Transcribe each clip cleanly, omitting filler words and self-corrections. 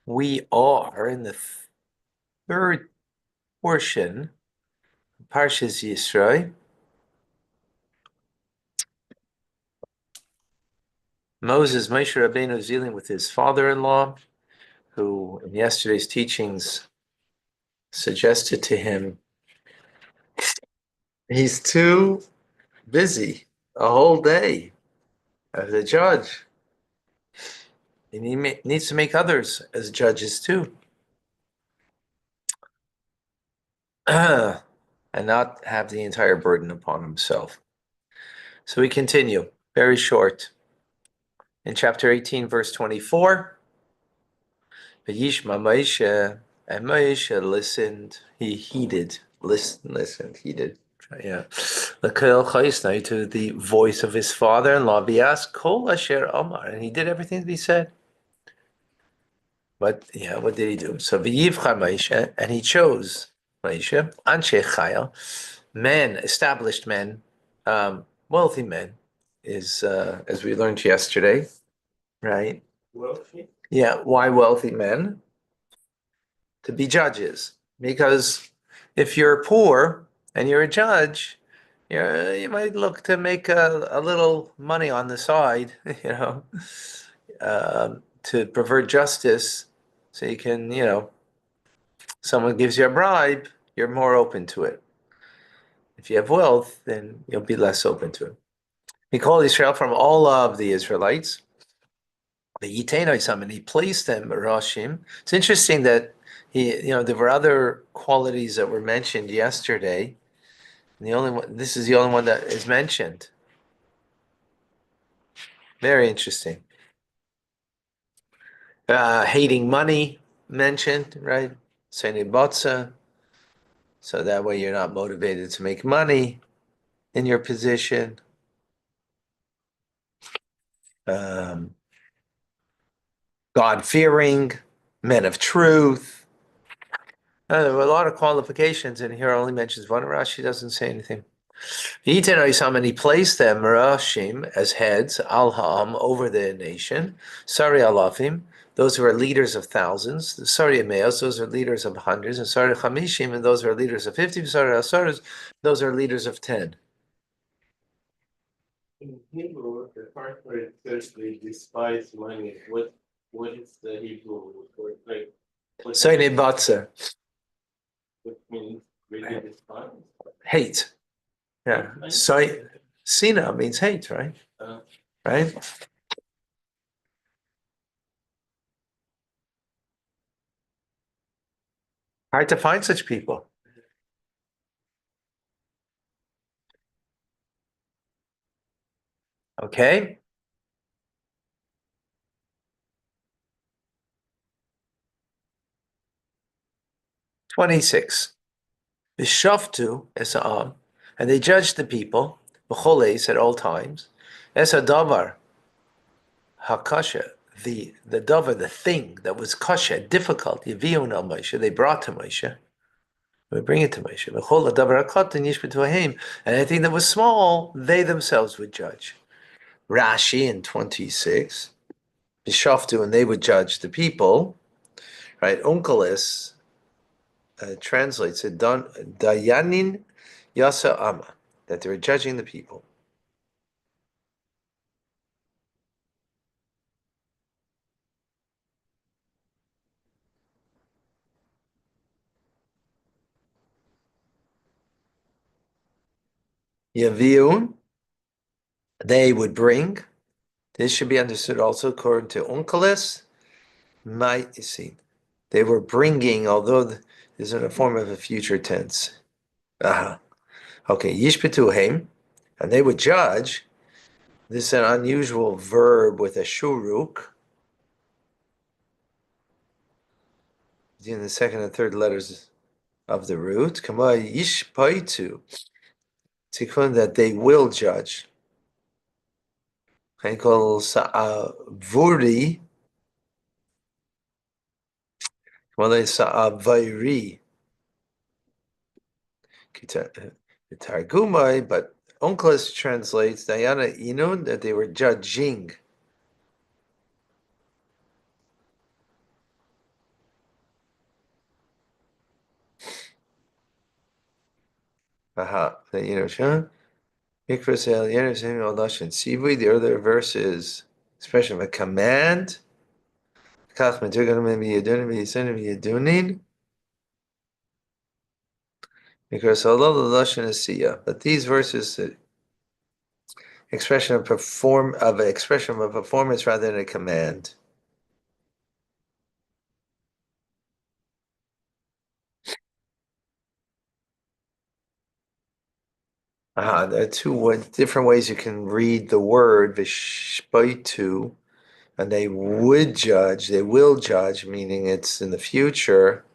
We are in the third portion of Parshas Yisro. Moshe Rabbeinu is dealing with his father-in-law, who in yesterday's teachings suggested to him he's too busy a whole day as a judge. And he needs to make others as judges too. And not have the entire burden upon himself. So we continue, very short. In chapter 18, verse 24, Vayishma Moshe, and Moshe listened, he heeded, heeded. Yeah. To the voice of his father-in-law, Vias Kol Asher Omar, and he did everything that he said. But yeah, what did he do? So V'yivcha Moshe, and he chose Moshe, Anshe Chayil, men, established men, wealthy men, is as we learned yesterday, right? Wealthy? Yeah, why wealthy men? To be judges. Because if you're poor and you're a judge, you might look to make a little money on the side, to pervert justice. So you can, someone gives you a bribe, you're more open to it. If you have wealth, then you'll be less open to it. He called Israel from all of the Israelites. The Yiteno, and he placed them Rashim. It's interesting that there were other qualities that were mentioned yesterday. And the only one, this is the only one that is mentioned. Very interesting. Hating money mentioned, right? Sene Botza. So that way you're not motivated to make money in your position. God-fearing, men of truth. There were a lot of qualifications, and here only mentions one. Rashi doesn't say anything. And he placed them, Rashim, as heads, al ha'am, over the nation. Sari alafim, those who are leaders of thousands. The Sari emeos, those are leaders of hundreds. And Sari chamishim, and those who are leaders of 50. Sari asaras, those are leaders of 10. In Hebrew, the part where it says they despise money, what is the Hebrew word? Like, Sine batza. What means really despise? Hate. Yeah. Sina means hate, right? Right? Hard to find such people. Okay. (26) V'shaftu esa'am, and they judged the people, b'choles, at all times, esadavar hakasha, the davar, the thing that was kasha, difficult, yaviun al Moshe, they brought to Moshe. We bring it to Moshe. V'chol davar hakatan yishbetu haim, and anything that was small, they themselves would judge. Rashi in 26, v'shaftu, and they would judge the people, right? Onkelos translates it, Dayanin Yasa Ama, that they were judging the people. Yaviun, they would bring. This should be understood also according to Onkelos, Maisin. They were bringing, although this is in a form of a future tense. Okay, Yishpetuhem, and they would judge. This is an unusual verb with a shuruk. In the second and third letters of the root. Kama yishpaitu, tikkun, that they will judge. Kol sa'avuri, kama sa'avairi. Targumai, but Onkelos translates Dayana Inun, that they were judging. Aha. The other verse is expression of a command. Because although the lashon is siya, but these verses expression of expression of a performance rather than a command. There are two different ways you can read the word vishpaitu, and they will judge, meaning it's in the future.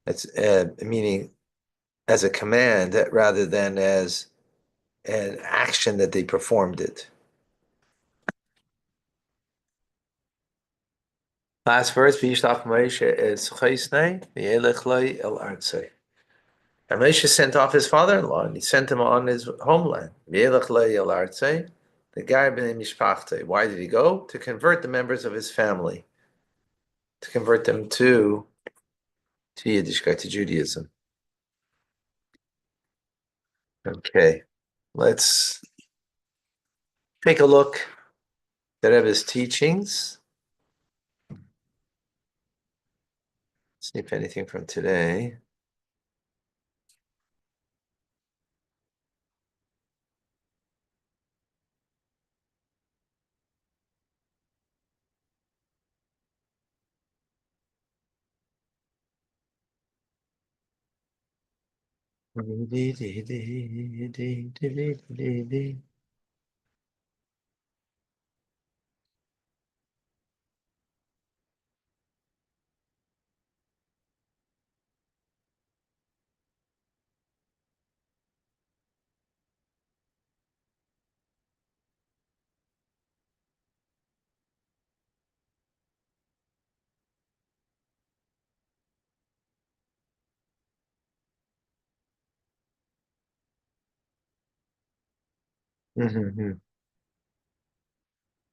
It's meaning as a command rather than as an action that they performed it. Last verse, V'yishlach Moshe es Chaisnei v'yelech loi el artzei. And Moshe sent off his father-in-law, and he sent him on his homeland. V'yelech loi el artzei, the guy b'nei mishpachtei. Why did he go? To convert the members of his family, to convert them to Yiddishkeit, to Judaism. Okay, let's take a look at Rebbe's teachings. See if anything from today.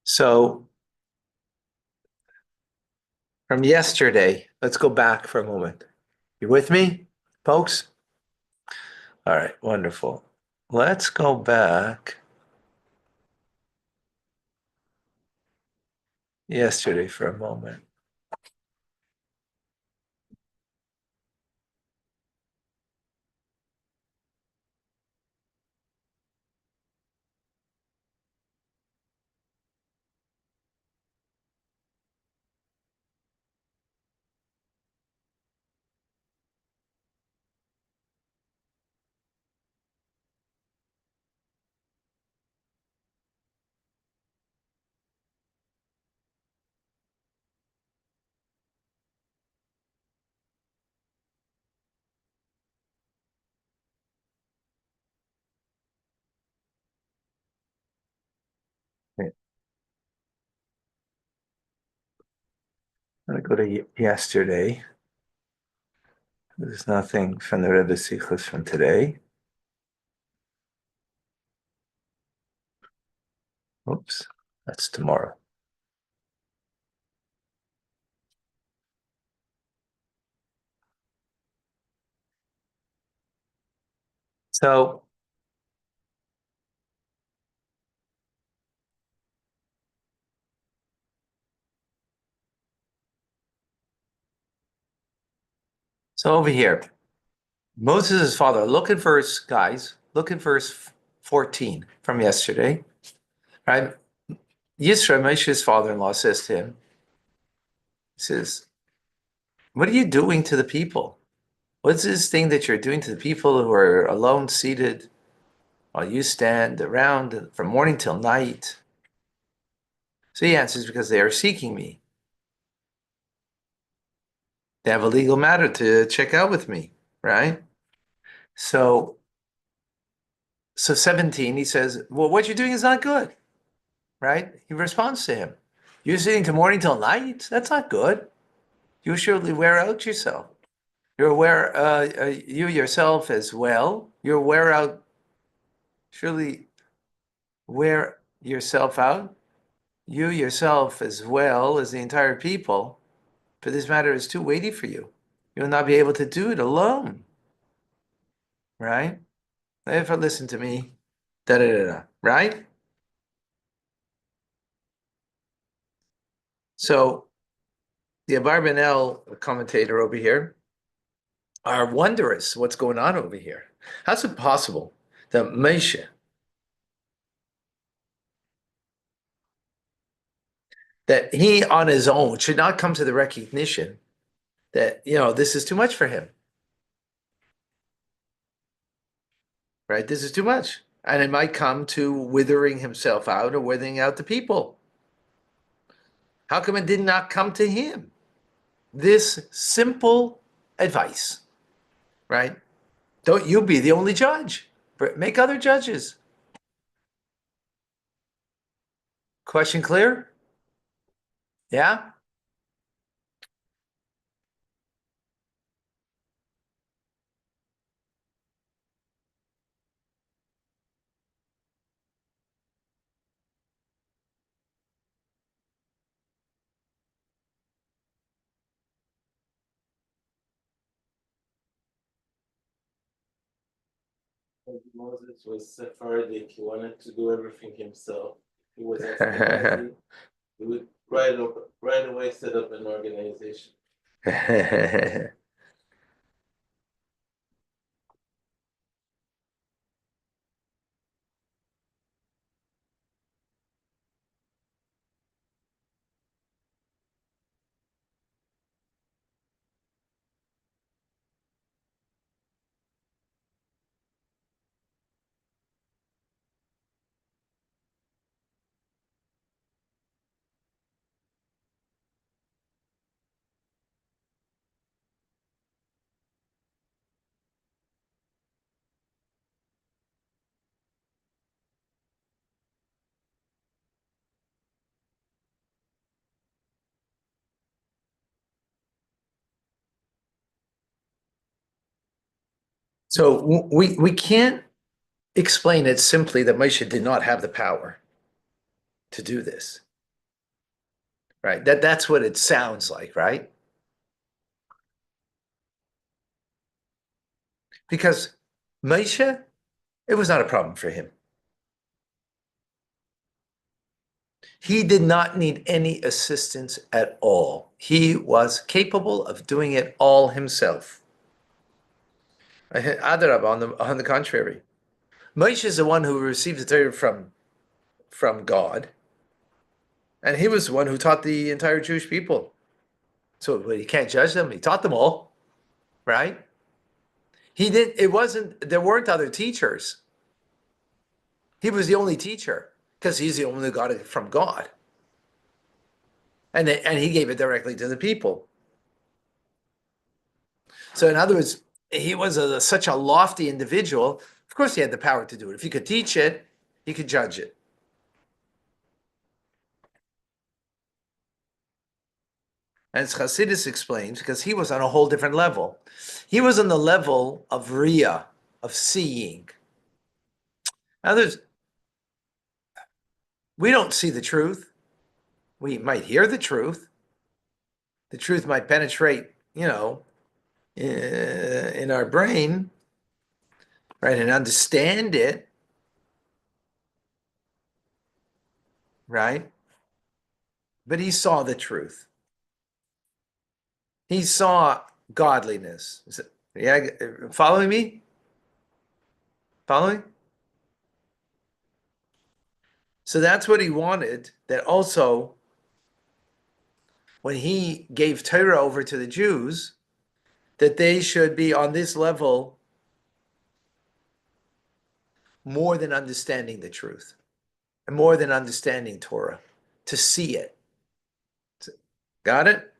So from yesterday, let's go back for a moment. You with me, folks? All right, wonderful. Let's go back yesterday for a moment. Okay. I'm going to go to yesterday. There's nothing from the Rebbe Sichos from today. Oops, that's tomorrow. So over here, Moses' father, look at verse 14 from yesterday, right? Yisro, Moshe's father-in-law, says to him, he says, what are you doing to the people? What's this thing that you're doing to the people who are alone seated while you stand around from morning till night? So he answers, because they are seeking me. They have a legal matter to check out with me, right? So 17, he says, well, what you're doing is not good, right? He responds to him. You're sitting to morning till night? That's not good. You surely wear out yourself. You yourself as well. Surely wear yourself out. You yourself as well as the entire people. For this matter is too weighty for you. You will not be able to do it alone. right? If I listen to me, da da da da, right? So the Abarbanel commentator over here are wondrous what's going on over here. How's it possible that Moshe, that he on his own should not come to the recognition that, this is too much for him, right? This is too much. And it might come to withering himself out or withering out the people. How come it did not come to him? This simple advice, right? Don't you be the only judge, but make other judges. Question clear? Yeah? Moses was Sephardic. He wanted to do everything himself. He was Ashkenazi. He would right away set up an organization. So we can't explain it simply that Moshe did not have the power to do this, right? That's what it sounds like, right? Because Moshe, it was not a problem for him. He did not need any assistance at all. He was capable of doing it all himself. Adarab, on the contrary, Moshe is the one who received the Torah from God, and he was the one who taught the entire Jewish people. So he can't judge them. He taught them all, right? He did. It wasn't. There weren't other teachers. He was the only teacher because he's the only one who got it from God, and he gave it directly to the people. So in other words, he was such a lofty individual. Of course, he had the power to do it. If he could teach it, he could judge it. And as Hasidus explains, because he was on a whole different level. He was on the level of Ria, of seeing. Others, we don't see the truth. We might hear the truth. The truth might penetrate, in our brain, right, and understand it, right? But he saw the truth. He saw godliness. Yeah, following me? Following? So that's what he wanted. That also, when he gave Torah over to the Jews, that they should be on this level more than understanding the truth and more than understanding Torah, to see it. Got it?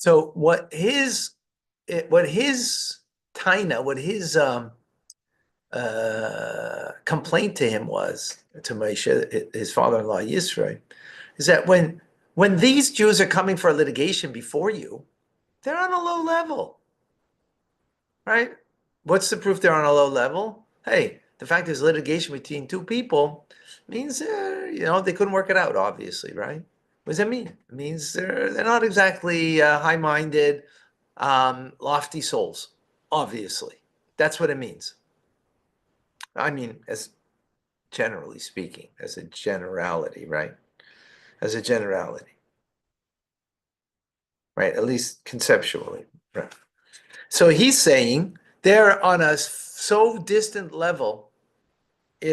So what his taina, what his complaint to him was, to Moshe, his father-in-law Yisro, is that when these Jews are coming for a litigation before you, they're on a low level, right? What's the proof they're on a low level? Hey, the fact there's litigation between two people means they couldn't work it out, obviously, right? What does that mean? It means they're not exactly high-minded, lofty souls, obviously. That's what it means. I mean, as generally speaking, as a generality, right? As a generality, right? At least conceptually, right? So he's saying they're on a so distant level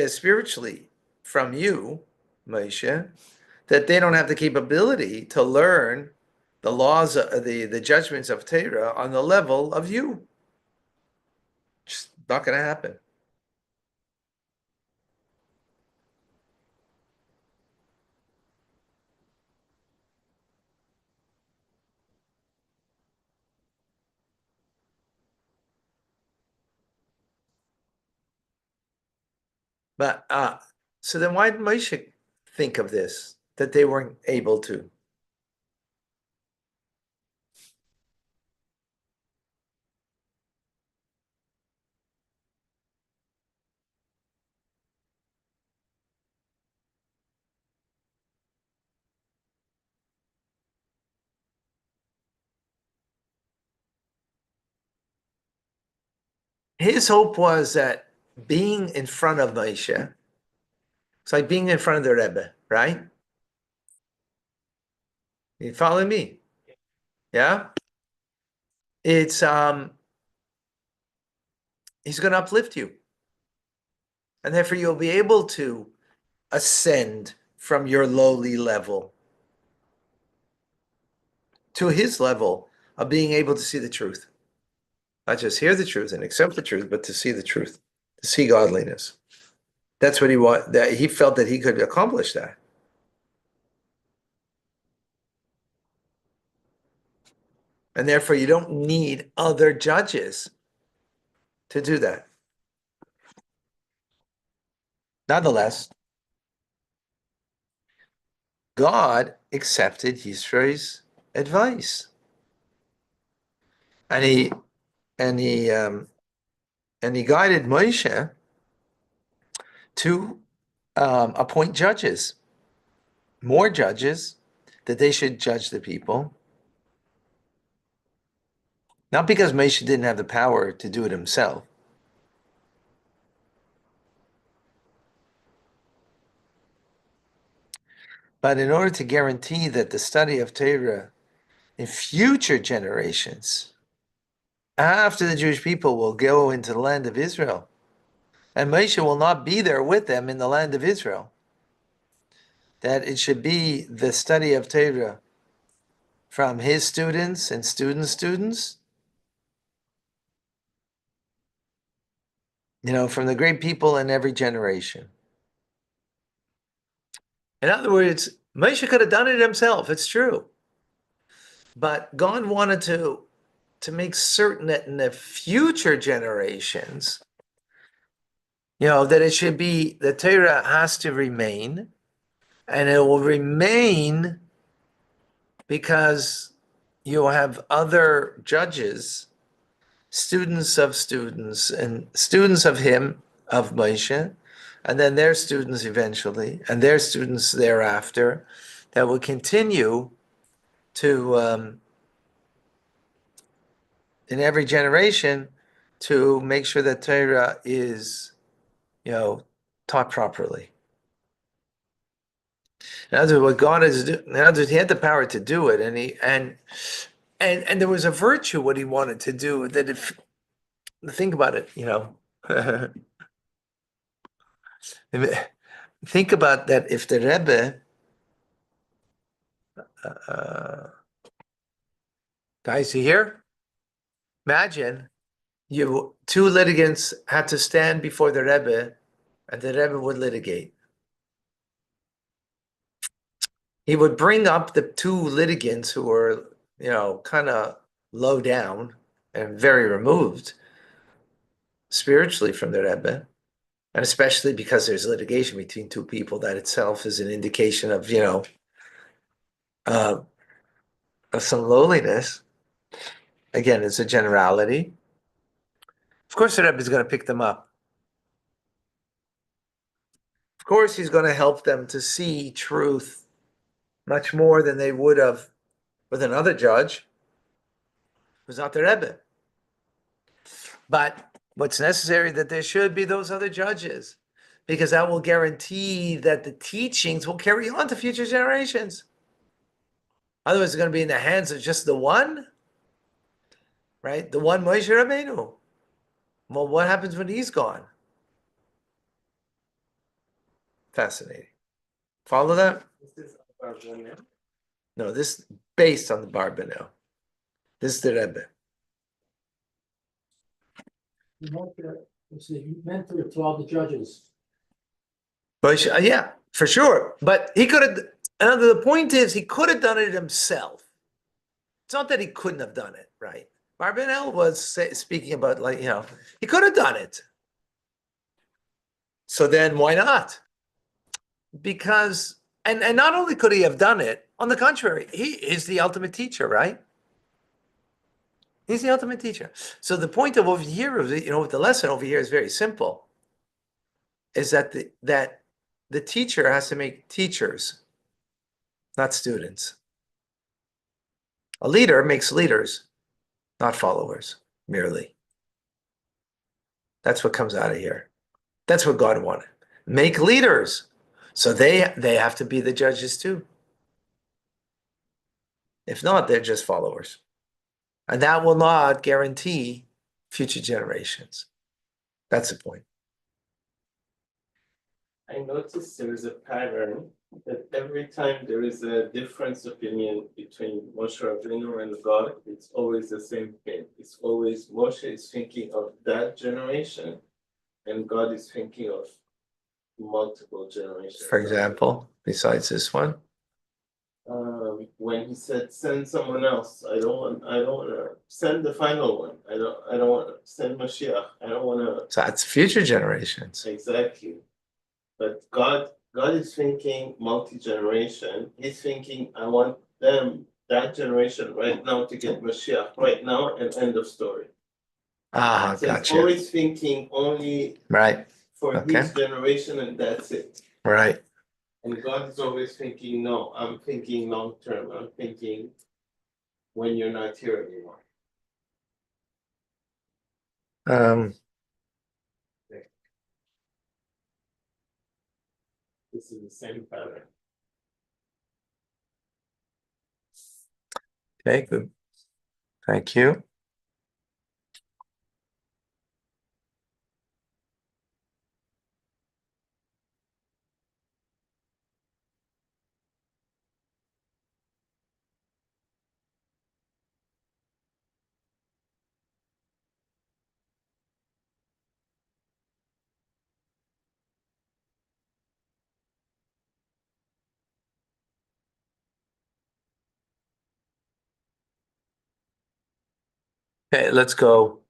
spiritually from you, Moshe, that they don't have the capability to learn the laws, the judgments of Torah on the level of you. Just not going to happen. But so then why did Moshe think of this, that they weren't able to? His hope was that being in front of Moshe, it's like being in front of the Rebbe, right? You follow me? Yeah? It's he's going to uplift you. And therefore you'll be able to ascend from your lowly level to his level of being able to see the truth. Not just hear the truth and accept the truth, but to see the truth, to see godliness. That's what that he felt that he could accomplish that. And therefore you don't need other judges to do that. Nonetheless, God accepted Yisro's advice, and he guided Moshe to appoint judges, more judges, that they should judge the people. Not because Moshe didn't have the power to do it himself, but in order to guarantee that the study of Torah in future generations, after the Jewish people will go into the land of Israel, and Moshe will not be there with them in the land of Israel, that it should be the study of Torah from his students and students, from the great people in every generation. In other words, Moshe could have done it himself, it's true. But God wanted to make certain that in the future generations, that it should be, the Torah has to remain, and it will remain because you'll have other judges, students of students, and students of him, of Moshe, and then their students eventually, and their students thereafter, that will continue to, in every generation, to make sure that Torah is, taught properly. In other words, what God is doing, in other words, he had the power to do it, and there was a virtue what he wanted to do, that if, think about it, think about that, if the Rebbe, guys, you here? Imagine two litigants had to stand before the Rebbe, and the Rebbe would litigate. He would bring up the two litigants who were kind of low down and very removed spiritually from the Rebbe, and especially because there's litigation between two people, that itself is an indication of, uh, of some lowliness. Again, it's a generality. Of course, the Rebbe is going to pick them up. Of course, he's going to help them to see truth much more than they would have with another judge who's not the Rebbe. But what's necessary that there should be those other judges, because that will guarantee that the teachings will carry on to future generations. Otherwise, it's going to be in the hands of just the one, right? The one Moshe Rabbeinu. Well, what happens when he's gone? Fascinating. Follow that? This is Abarbanel. No, this is based on the Barbanel. This is the Rebbe. He mentor to all the judges. But yeah, for sure. But he could have. The point is, he could have done it himself. It's not that he couldn't have done it, right? Barbanel was speaking about, he could have done it. So then why not? Because, and not only could he have done it, on the contrary, he is the ultimate teacher, right? He's the ultimate teacher. So the point of over here, the lesson over here is very simple, is that the teacher has to make teachers, not students. A leader makes leaders, not followers, merely. That's what comes out of here. That's what God wanted. Make leaders. So they have to be the judges too. If not, they're just followers. And that will not guarantee future generations. That's the point. I noticed there is a pattern that every time there is a difference opinion between Moshe Rabbeinu and God, it's always the same thing. It's always Moshe is thinking of that generation, and God is thinking of multiple generations. For example, besides this one, when he said send someone else, I don't want to send the final one. I don't want to send Mashiach. I don't want to. so that's future generations. Exactly. But God is thinking multi-generation. He's thinking, I want that generation right now to get Mashiach right now, and end of story. Ah, So gotcha. he's always thinking only right for his generation, and that's it. Right. And God is always thinking, no, I'm thinking long term. I'm thinking when you're not here anymore. This is the same pattern. Okay, good. Thank you. Okay, let's go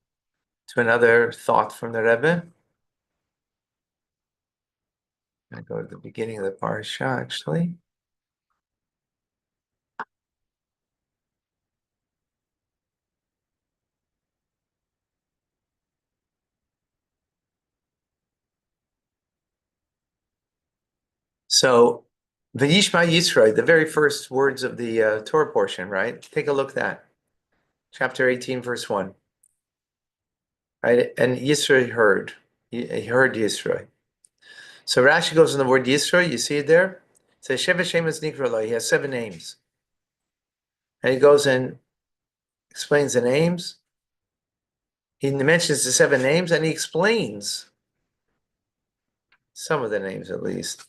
to another thought from the Rebbe. I go to the beginning of the parsha, actually. So, V'yishma Yisro, the very first words of the Torah portion, right? Take a look at that. Chapter 18, verse 1. Right? And Yisro heard. He heard Yisro. So Rashi goes in the word Yisro, you see it there? It says, Sheva Shemas Nikra. He has 7 names. And he goes and explains the names. He mentions the 7 names and he explains some of the names at least.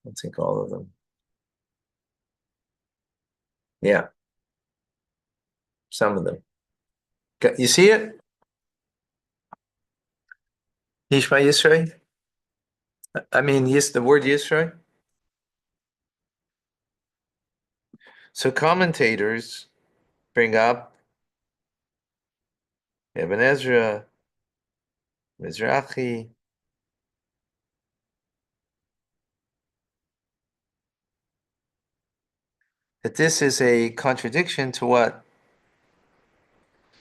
I don't think all of them. Yeah. Some of them. You see it? Yishma Yisro? I mean, the word Yisro. So commentators bring up Ibn Ezra, Mizrahi, that this is a contradiction to what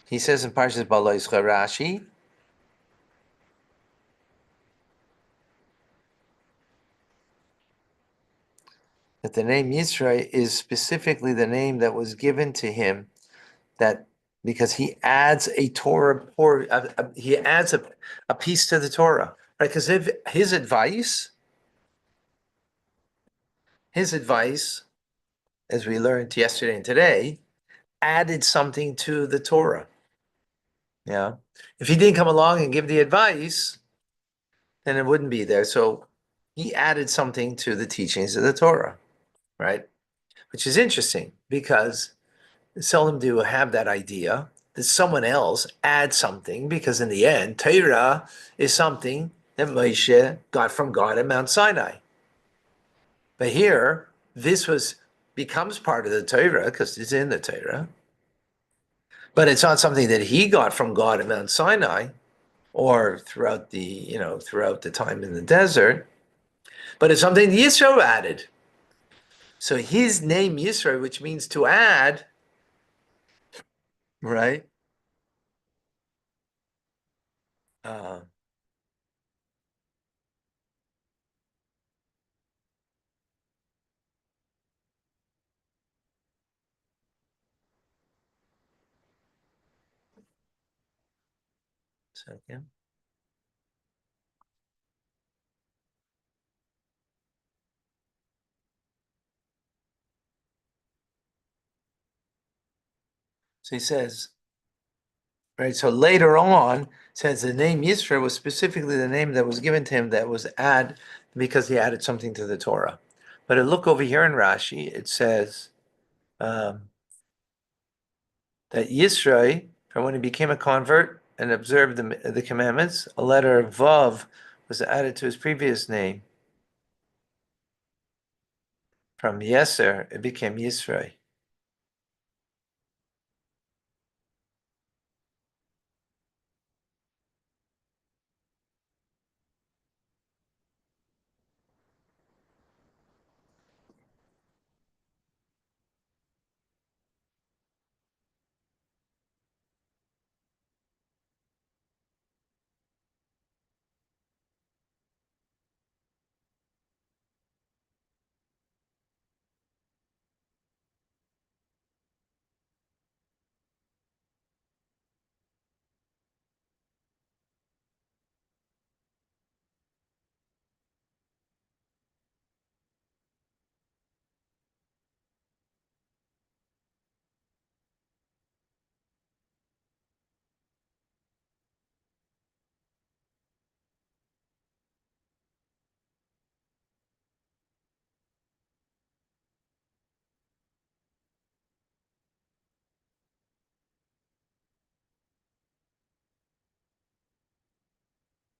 he says in Parshas Baloischa Rashi, that the name Yisro is specifically the name that was given to him, that because he adds a Torah, or he adds a piece to the Torah, right? Because if his advice, as we learned yesterday and today, added something to the Torah. Yeah. If he didn't come along and give the advice, then it wouldn't be there. So he added something to the teachings of the Torah, right? Which is interesting because seldom do you have that idea that someone else adds something, because in the end, Torah is something that Moshe got from God at Mount Sinai. But here, this becomes part of the Torah because it's in the Torah. But it's not something that he got from God at Mount Sinai or throughout the time in the desert. But it's something Yisro added. So his name Yisro, which means to add, right? Uh, second. So he says, right? So later on, says the name Yisro was specifically the name that was given to him that was because he added something to the Torah. But look over here in Rashi, it says that Yisro, from when he became a convert and observed the commandments, a letter Vav was added to his previous name. From Yeser, it became Yisro.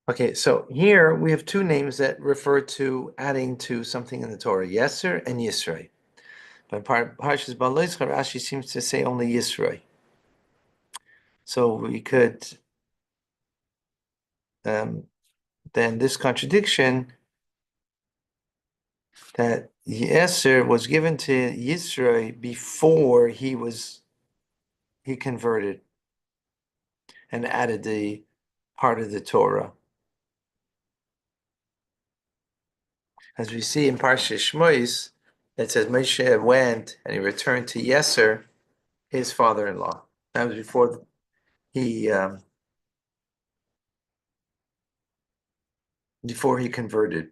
Okay, so here we have two names that refer to adding to something in the Torah, Yeser and Yisro. But Parshas Baloischa, Rashi seems to say only Yisro. So we could, then this contradiction that Yeser was given to Yisro before he converted and added the part of the Torah. As we see in Parshas Shmois, it says Moshe went and he returned to Yeser, his father-in-law. That was before he converted.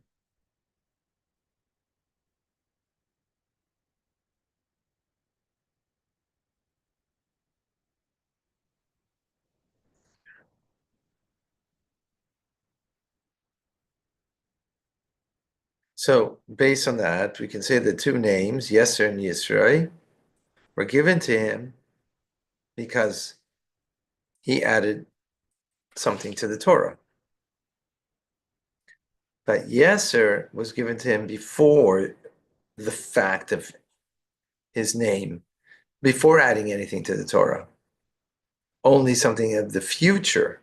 So based on that, we can say the two names, Yeser and Yisro, were given to him because he added something to the Torah. But Yeser was given to him before the fact of his name before adding anything to the Torah. Only something of the future.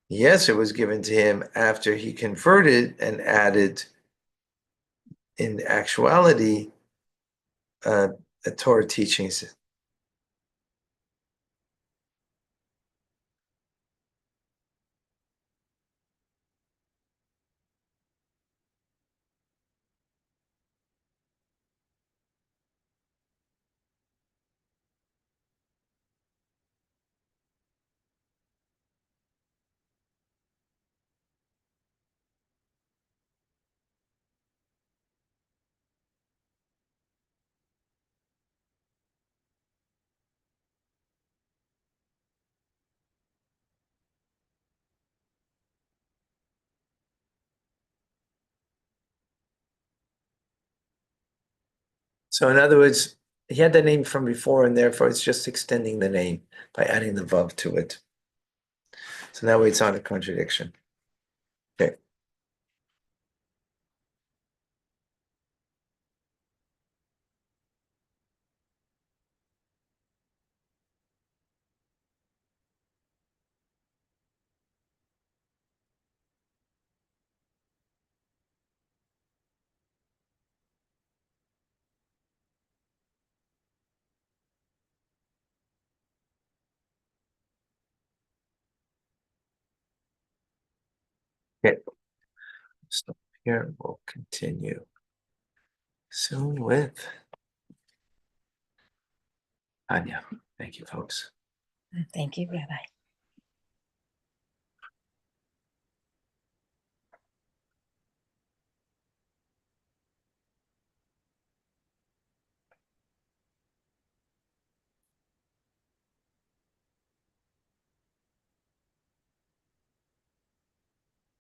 Yes, it was given to him after he converted and added, in actuality, Torah teachings. So in other words, he had the name from before, and therefore it's just extending the name by adding the vav to it. So that way it's not a contradiction. Okay. Okay. Stop here. We'll continue soon with Anya. Thank you, folks. Thank you, Rabbi.